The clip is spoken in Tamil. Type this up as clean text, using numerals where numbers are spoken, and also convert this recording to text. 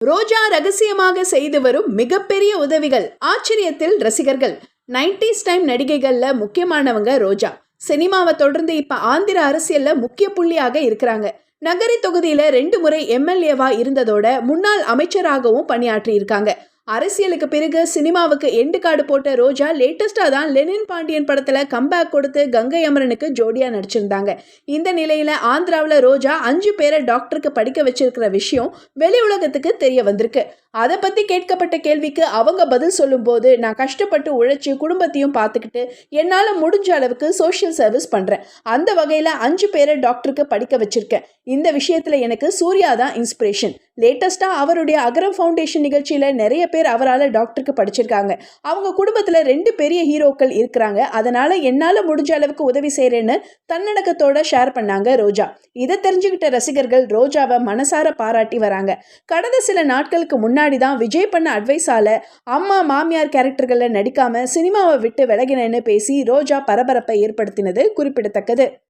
ரோஜா ரகசியமாக செய்து வரும் மிகப்பெரிய உதவிகள் ஆச்சரியத்தில் ரசிகர்கள். 90s டைம் நடிகைகள்ல முக்கியமானவங்க ரோஜா. சினிமாவை தொடர்ந்து இப்ப ஆந்திர அரசியல்ல முக்கிய புள்ளியாக இருக்கிறாங்க. நகரி தொகுதியில 2 முறை எம்எல்ஏவா இருந்ததோட முன்னாள் அமைச்சராகவும் பணியாற்றி இருக்காங்க. அரசியலுக்கு பிறகு சினிமாவுக்கு எண்டு கார்டு போட்ட ரோஜா லேட்டஸ்டா தான் லெனின் பாண்டியன் படத்துல கம்பேக் கொடுத்து கங்கை அமரனுக்கு ஜோடியா நடிச்சிருந்தாங்க. இந்த நிலையில ஆந்திராவில் ரோஜா 5 பேரை டாக்டருக்கு படிக்க வச்சிருக்கிற விஷயம் வெளி உலகத்துக்கு தெரிய வந்திருக்கு. அதை பத்தி கேட்கப்பட்ட கேள்விக்கு அவங்க பதில் சொல்லும் போது, நான் கஷ்டப்பட்டு உழைச்சி குடும்பத்தையும் பார்த்துக்கிட்டு என்னால முடிஞ்ச அளவுக்கு சோஷியல் சர்வீஸ் பண்றேன். அந்த வகையில 5 பேரை டாக்டருக்கு படிக்க வச்சிருக்கேன். இந்த விஷயத்துல எனக்கு சூர்யா தான் இன்ஸ்பிரேஷன். லேட்டஸ்டா அவருடைய அகரம் ஃபவுண்டேஷன் நிகழ்ச்சியில நிறைய பேர் அவரால் டாக்டருக்கு படிச்சிருக்காங்க. அவங்க குடும்பத்துல 2 பெரிய ஹீரோக்கள் இருக்கிறாங்க. அதனால என்னால முடிஞ்ச அளவுக்கு உதவி செய்யறேன்னு தன்னடக்கத்தோட ஷேர் பண்ணாங்க ரோஜா. இதை தெரிஞ்சுக்கிட்ட ரசிகர்கள் ரோஜாவை மனசார பாராட்டி வராங்க. கடந்த சில நாட்களுக்கு முன்னாடிதான் விஜய் பண்ண அட்வைஸால அம்மா மாமியார் கேரக்டர்கள்ல நடிக்காம சினிமாவை விட்டு விலகினேன்னு பேசி ரோஜா பரபரப்பை ஏற்படுத்தினது குறிப்பிடத்தக்கது.